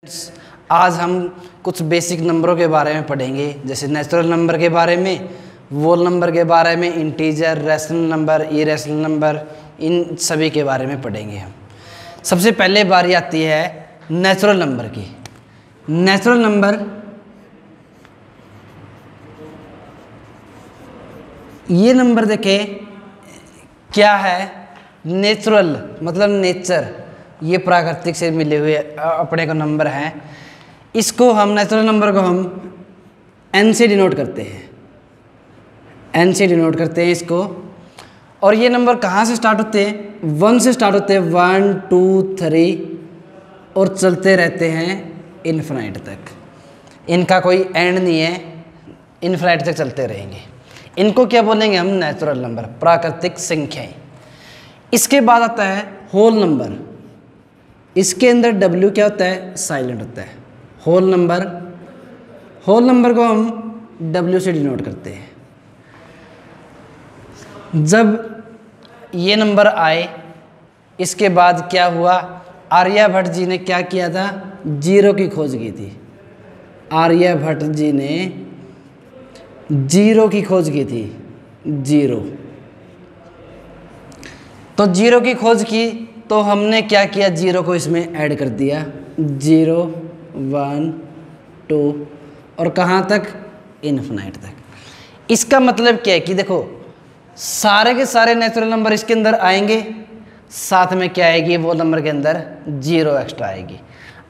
आज हम कुछ बेसिक नंबरों के बारे में पढ़ेंगे, जैसे नेचुरल नंबर के बारे में, वोल नंबर के बारे में, integer, rational number, irrational number, इन सभी के बारे में पढ़ेंगे हम। सबसे पहले बारी आती है नेचुरल नंबर की। नेचुरल नंबर ये नंबर देखे क्या है, नेचुरल मतलब नेचर, ये प्राकृतिक से मिले हुए अपने को नंबर हैं। इसको हम नेचुरल नंबर को हम n से डिनोट करते हैं, n से डिनोट करते हैं इसको। और ये नंबर कहाँ से स्टार्ट होते हैं? 1 से स्टार्ट होते हैं, 1 2 3 और चलते रहते हैं इन्फिनाइट तक। इनका कोई एंड नहीं है, इन्फिनाइट तक चलते रहेंगे। इनको क्या बोलेंगे हम? नेचुरल नंबर, प्राकृतिक संख्याएं। इसके बाद आता है होल नंबर। इसके अंदर W क्या होता है? साइलेंट होता है। होल नंबर को हम W से डिनोट करते हैं। जब ये नंबर आए, इसके बाद क्या हुआ? आर्यभट्ट जी ने क्या किया था? जीरो की खोज की थी। आर्यभट्ट जी ने जीरो की खोज की थी। जीरो, तो जीरो की खोज की तो हमने क्या किया? जीरो को इसमें ऐड कर दिया। 0 1 2 और कहाँ तक? इन्फिनाइट तक। इसका मतलब क्या है कि देखो सारे के सारे नेचुरल नंबर इसके अंदर आएंगे, साथ में क्या आएगी? वो नंबर के अंदर 0 एक्स्ट्रा आएगी।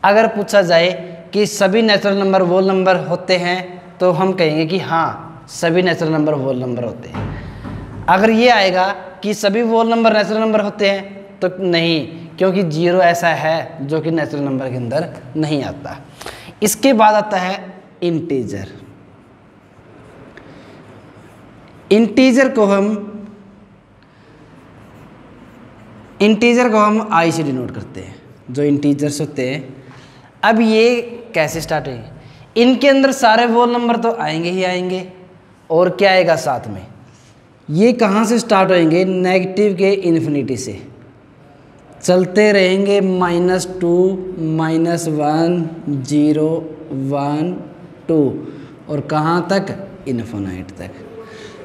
अगर पूछा जाए कि सभी नेचुरल नंबर वोल नंबर होते हैं तो हम कहेंगे कि हाँ, सभी नेचुरल नंबर वोल नंबर होते हैं। अगर ये आएगा कि सभी वोल नंबर नेचुरल नंबर होते हैं तो नहीं, क्योंकि 0 ऐसा है जो कि नेचुरल नंबर के अंदर नहीं आता। इसके बाद आता है इंटीजर। इंटीजर को हम I से डिनोट करते हैं, जो इंटीजर्स होते हैं। अब ये कैसे स्टार्ट होंगे? इनके अंदर सारे वोल नंबर तो आएंगे ही आएंगे, और क्या आएगा साथ में? ये कहाँ से स्टार्ट होंगे? नेगेटिव के इन्फिनिटी से चलते रहेंगे। -2 -1 0 1 2 और कहाँ तक? इन्फिनाइट तक।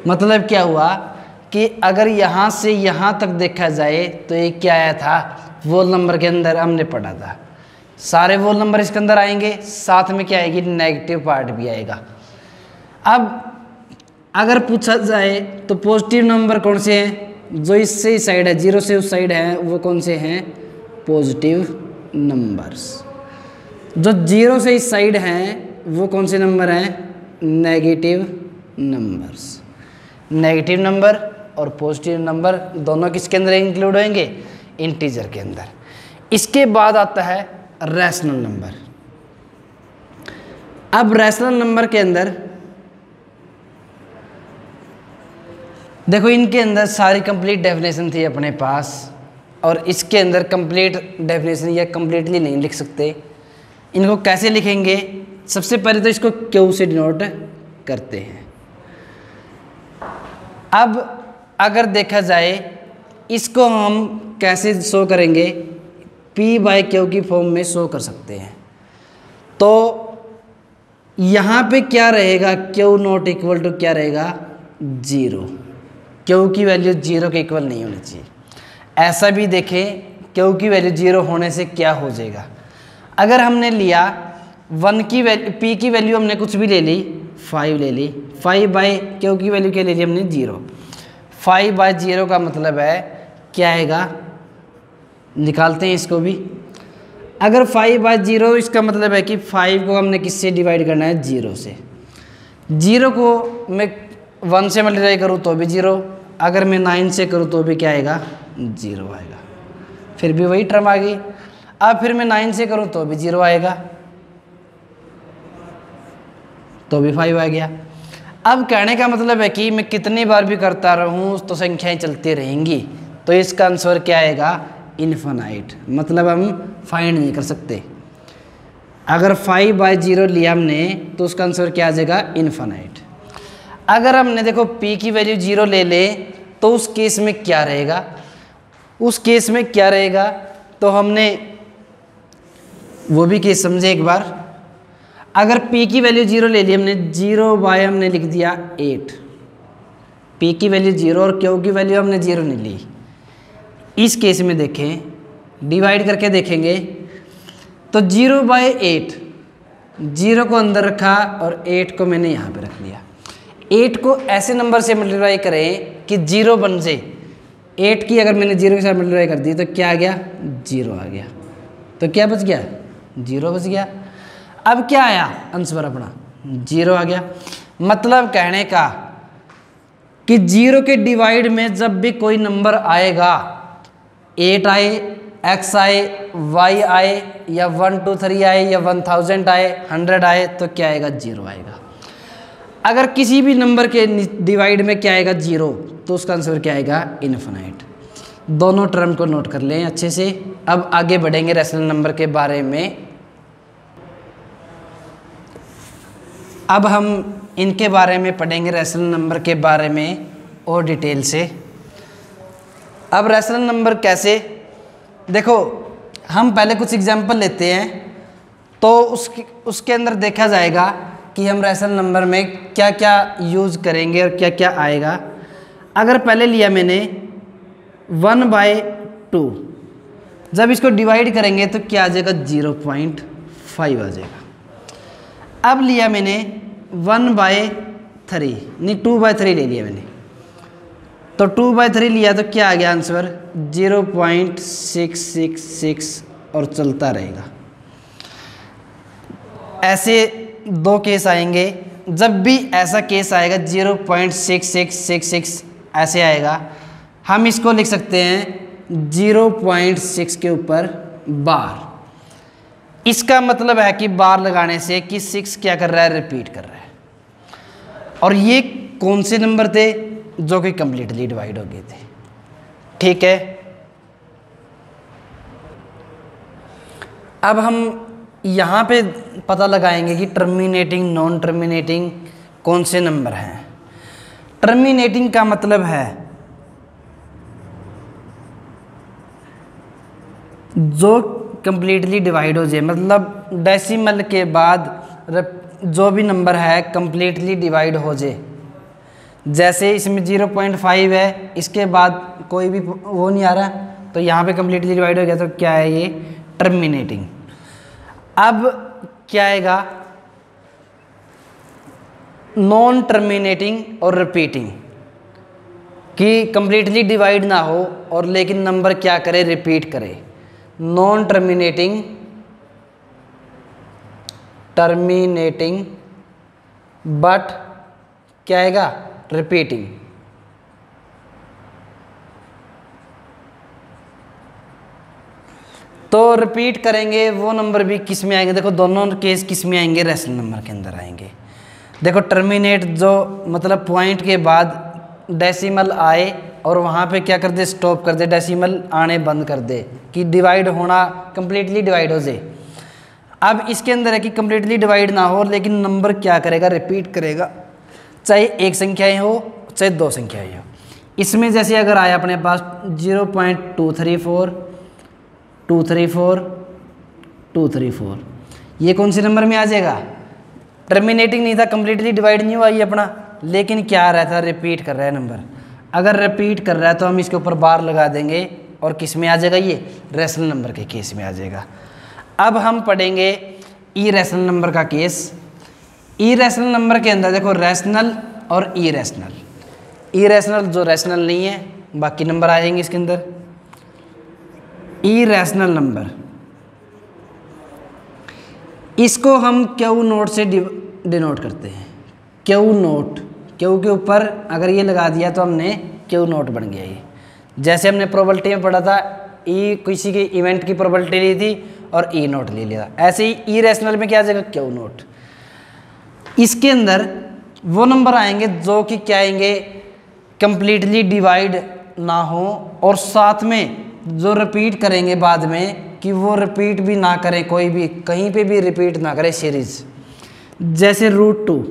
मतलब क्या हुआ कि अगर यहाँ से यहाँ तक देखा जाए तो ये क्या आया था? वोल नंबर के अंदर हमने पढ़ा था, सारे वोल नंबर इसके अंदर आएंगे, साथ में क्या आएगी? नेगेटिव पार्ट भी आएगा। अब अगर पूछा जाए तो पॉजिटिव नंबर कौन से हैं? जो इससे इस साइड है, 0 से उस साइड है, वो कौन से हैं? Positive numbers. जो 0 से इस साइड हैं वो कौन से नंबर हैं? Negative numbers. नेगेटिव नंबर और पॉजिटिव नंबर दोनों किसके अंदर इंक्लूड होंगे? इंटीजर के अंदर। इसके बाद आता है रैशनल नंबर। अब रैशनल नंबर के अंदर देखो, इनके अंदर सारी कंप्लीट डेफिनेशन थी अपने पास, और इसके अंदर कंप्लीट डेफिनेशन या कंप्लीटली नहीं लिख सकते। इनको कैसे लिखेंगे? सबसे पहले तो इसको Q से डिनोट करते हैं। अब अगर देखा जाए इसको हम कैसे शो करेंगे? P/Q की फॉर्म में शो कर सकते हैं। तो यहाँ पे क्या रहेगा? Q नॉट इक्वल टू क्या रहेगा? 0। Q की वैल्यू 0 के इक्वल नहीं होनी चाहिए। ऐसा भी देखें, Q की वैल्यू 0 होने से क्या हो जाएगा? अगर हमने लिया 1 की वैल्यू, P की वैल्यू हमने कुछ भी ले ली, 5 ले ली, 5/Q की वैल्यू क्या ले ली हमने? 0। 5/0 का मतलब है क्या आएगा? निकालते हैं इसको भी। अगर 5/0 इसका मतलब है कि 5 को हमने किससे डिवाइड करना है? 0 से। 0 को मैं 1 से मल्टीप्लाई करूँ तो भी 0, अगर मैं 9 से करूँ तो भी क्या आएगा? 0 आएगा। फिर भी वही टर्म आ गई। अब फिर मैं 9 से करूँ तो भी 0 आएगा, तो भी 5 आ गया। अब कहने का मतलब है कि मैं कितनी बार भी करता रहूँ तो संख्याएं चलती रहेंगी, तो इसका आंसर क्या आएगा? इन्फिनाइट। मतलब हम फाइंड नहीं कर सकते। अगर 5/0 लिया हमने तो उसका आंसर क्या आ जाएगा? इन्फिनाइट। अगर हमने देखो P की वैल्यू 0 ले ले तो उस केस में क्या रहेगा? उस केस में क्या रहेगा? तो हमने वो भी केस समझे एक बार। अगर p की वैल्यू 0 ले ली हमने, 0 बाय हमने लिख दिया 8, p की वैल्यू 0 और q की वैल्यू हमने 0 नहीं ली। इस केस में देखें, डिवाइड करके देखेंगे तो 0 बाय 8, 0 को अंदर रखा और 8 को मैंने यहाँ पे रख लिया। 8 को ऐसे नंबर से मल्टीप्लाई करें कि 0 बन जाए। 8 की अगर मैंने 0 के साथ मल्टीप्लाई कर दी तो क्या आ गया, 0 आ गया। तो क्या बच गया, 0 बच गया। अब क्या आया आंसर अपना, 0 आ गया। मतलब कहने का कि 0 के डिवाइड में जब भी कोई नंबर आएगा, 8 आए, x आए, y आए, या 1 2 3 आए, या 1000 आए, 100 आए, तो क्या आएगा, 0 आएगा। अगर किसी भी नंबर के डिवाइड में क्या आएगा, 0, तो उसका आंसर क्या आएगा, इनफिनाइट। दोनों टर्म को नोट कर लें अच्छे से। अब आगे बढ़ेंगे रैशनल नंबर के बारे में। अब हम इनके बारे में पढ़ेंगे, रैशनल नंबर के बारे में और डिटेल से। अब रैशनल नंबर कैसे, देखो हम पहले कुछ एग्जांपल लेते हैं, तो उसके अंदर देखा जाएगा कि हम रैशनल नंबर में क्या क्या यूज़ करेंगे और क्या क्या आएगा। अगर पहले लिया मैंने 1/2, जब इसको डिवाइड करेंगे तो क्या आ जाएगा, 0.5 आ जाएगा। अब लिया मैंने 1/3, नहीं 2/3 ले लिया मैंने, तो 2/3 लिया तो क्या आ गया आंसर, 0.666 और चलता रहेगा। ऐसे 2 केस आएंगे। जब भी ऐसा केस आएगा 0.6666 ऐसे आएगा, हम इसको लिख सकते हैं 0.6 के ऊपर बार। इसका मतलब है कि बार लगाने से कि 6 क्या कर रहा है, रिपीट कर रहा है। और ये कौन से नंबर थे, जो कि कंप्लीटली डिवाइड हो गए थे। ठीक है, अब हम यहाँ पे पता लगाएंगे कि टर्मिनेटिंग, नॉन टर्मिनेटिंग कौन से नंबर हैं। टर्मिनेटिंग का मतलब है जो कंप्लीटली डिवाइड हो जाए, मतलब डेसिमल के बाद जो भी नंबर है कंप्लीटली डिवाइड हो जाए। जैसे इसमें 0.5 है, इसके बाद कोई भी वो नहीं आ रहा, तो यहाँ पे कंप्लीटली डिवाइड हो गया, तो क्या है ये, टर्मिनेटिंग। अब क्या आएगा, नॉन टर्मिनेटिंग और रिपीटिंग, कि कंप्लीटली डिवाइड ना हो और लेकिन नंबर क्या करे, रिपीट करे। नॉन टर्मिनेटिंग, टर्मिनेटिंग बट क्या आएगा, रिपीटिंग। तो रिपीट करेंगे वो नंबर भी किस में आएंगे, देखो दोनों केस किस में आएंगे, रैशनल नंबर के अंदर आएंगे। देखो टर्मिनेट, जो मतलब पॉइंट के बाद डेसिमल आए और वहाँ पे क्या कर दे, स्टॉप कर दे, डेसिमल आने बंद कर दे, कि डिवाइड होना कंप्लीटली डिवाइड हो जाए। अब इसके अंदर है कि कंप्लीटली डिवाइड ना हो लेकिन नंबर क्या करेगा, रिपीट करेगा, चाहे एक संख्याएं हो चाहे 2 संख्याएं हो। इसमें जैसे अगर आया अपने पास 0.234, 234, 234, ये कौन से नंबर में आ जाएगा, टर्मिनेटिंग नहीं था, कंप्लीटली डिवाइड नहीं हुआ ये अपना, लेकिन क्या रहता है, रिपीट कर रहा है नंबर। अगर रिपीट कर रहा है तो हम इसके ऊपर बार लगा देंगे और किस में आ जाएगा, ये रैशनल नंबर के केस में आ जाएगा। अब हम पढ़ेंगे इरैशनल नंबर का केस। इरैशनल नंबर के अंदर देखो रैशनल और इरैशनल। इरैशनल जो रैशनल नहीं है, बाकी नंबर आ जाएंगे इसके अंदर। इरैशनल नंबर, इसको हम क्यू नोट से डिनोट करते हैं। क्यू नोट, क्यू के ऊपर अगर ये लगा दिया तो हमने क्यू नोट बन गया ये। जैसे हमने प्रोबेबिलिटी में पढ़ा था, ई किसी के इवेंट की प्रोबेबिलिटी ली थी और ई नोट ले लिया, ऐसे ही इरैशनल में क्या आ जाएगा, क्यू नोट। इसके अंदर वो नंबर आएंगे जो कि क्या आएंगे, कंप्लीटली डिवाइड ना हो और साथ में जो रिपीट करेंगे बाद में, कि वो रिपीट भी ना करें, कोई भी कहीं पे भी रिपीट ना करें सीरीज। जैसे √2,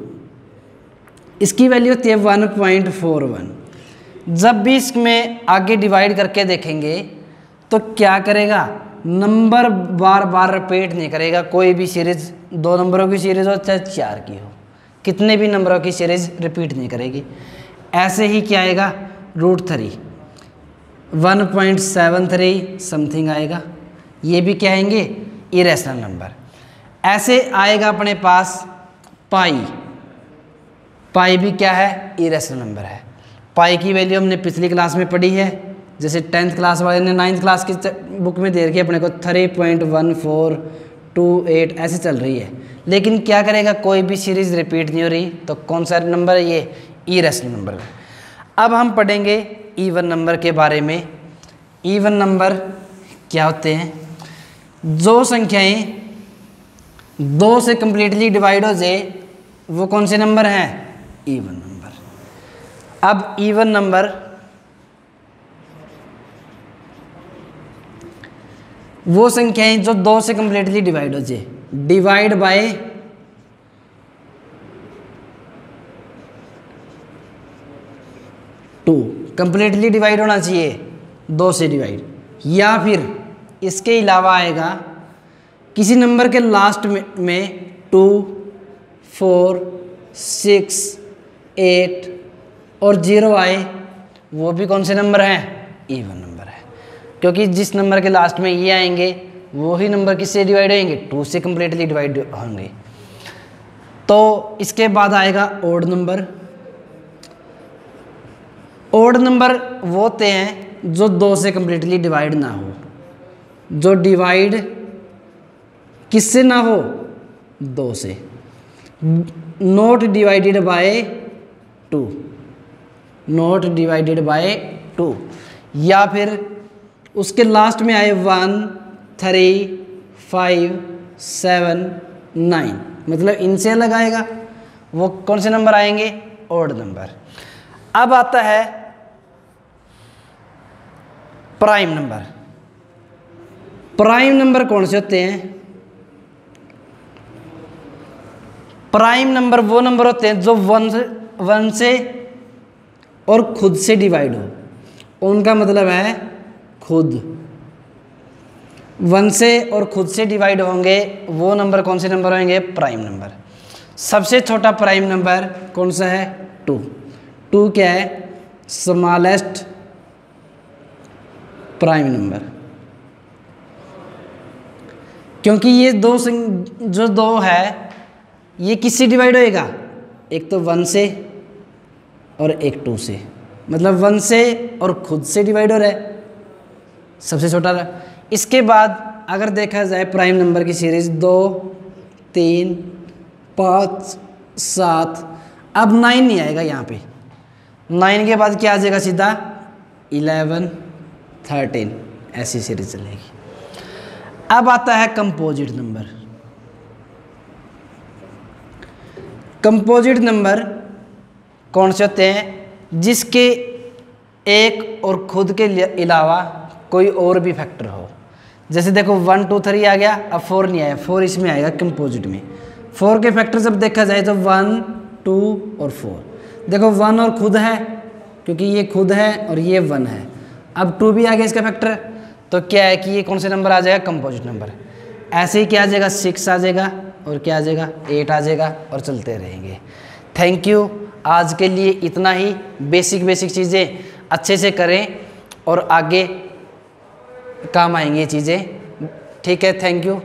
इसकी वैल्यू होती है 1.41। जब भी इसमें आगे डिवाइड करके देखेंगे तो क्या करेगा, नंबर बार बार रिपीट नहीं करेगा, कोई भी सीरीज 2 नंबरों की सीरीज हो चाहे 4 की हो, कितने भी नंबरों की सीरीज रिपीट नहीं करेगी। ऐसे ही क्या आएगा, √3 1.73 समथिंग आएगा, ये भी क्या आएंगे, इरेशनल नंबर। ऐसे आएगा अपने पास पाई, पाई भी क्या है, इरेशनल नंबर है। पाई की वैल्यू हमने पिछली क्लास में पढ़ी है, जैसे 10th क्लास वाले ने 9th क्लास की बुक में दे रखी है अपने को 3.1428 ऐसे चल रही है, लेकिन क्या करेगा, कोई भी सीरीज रिपीट नहीं हो रही, तो कौन सा नंबर है ये, इरेशनल नंबर है। अब हम पढ़ेंगे इवन नंबर के बारे में। इवन नंबर क्या होते हैं, जो संख्याएं 2 से कंप्लीटली डिवाइड हो जाए वो कौन से नंबर हैं, इवन नंबर। अब इवन नंबर वो संख्याएं जो 2 से कंप्लीटली डिवाइड हो जाए, डिवाइड बाय 2, कंप्लीटली डिवाइड होना चाहिए 2 से डिवाइड, या फिर इसके अलावा आएगा किसी नंबर के लास्ट में 2, 4, 6, 8 और 0 आए, वो भी कौन से नंबर हैं, इवन नंबर है। क्योंकि जिस नंबर के लास्ट में ये आएंगे वही नंबर किससे डिवाइड होंगे, 2 से कंप्लीटली डिवाइड होंगे। तो इसके बाद आएगा ओड नंबर। ओड नंबर वो होते हैं जो 2 से कंप्लीटली डिवाइड ना हो, जो डिवाइड किससे ना हो, 2 से, not divided by 2, not divided by 2, या फिर उसके लास्ट में आए 1, 3, 5, 7, 9, मतलब इनसे लगाएगा, वो कौन से नंबर आएंगे, ओड नंबर। अब आता है प्राइम नंबर। प्राइम नंबर कौन से होते हैं, प्राइम नंबर वो नंबर होते हैं जो 1 से और खुद से डिवाइड हो, उनका मतलब है खुद 1 से और खुद से डिवाइड होंगे, वो नंबर कौन से नंबर होंगे, प्राइम नंबर। सबसे छोटा प्राइम नंबर कौन सा है, 2। 2 क्या है, स्मॉलेस्ट प्राइम नंबर। क्योंकि ये जो 2 है ये किससे डिवाइड होएगा, एक तो 1 से और एक 2 से, मतलब 1 से और खुद से डिवाइड हो रहा है, सबसे छोटा रहा। इसके बाद अगर देखा जाए प्राइम नंबर की सीरीज 2, 3, 5, 7, अब 9 नहीं आएगा यहाँ पे, 9 के बाद क्या आ जाएगा सीधा 11, 13, ऐसी सीरीज चलेगी। अब आता है कंपोजिट नंबर। कंपोजिट नंबर कौन से होते हैं, जिसके एक और खुद के अलावा कोई और भी फैक्टर हो। जैसे देखो 1, 2, 3 आ गया, अब 4 नहीं आया, 4 इसमें आएगा कंपोजिट में। 4 के फैक्टर जब देखा जाए तो 1, 2 और 4। देखो 1 और खुद है, क्योंकि ये खुद है और ये 1 है। अब 2 भी आ गया इसका फैक्टर, तो क्या है कि ये कौन से नंबर आ जाएगा, कंपोजिट नंबर। ऐसे ही क्या आ जाएगा, 6 आ जाएगा, और क्या आ जाएगा, 8 आ जाएगा, और चलते रहेंगे। Thank you. आज के लिए इतना ही। बेसिक चीज़ें अच्छे से करें और आगे काम आएंगी ये चीज़ें। ठीक है, थैंक यू।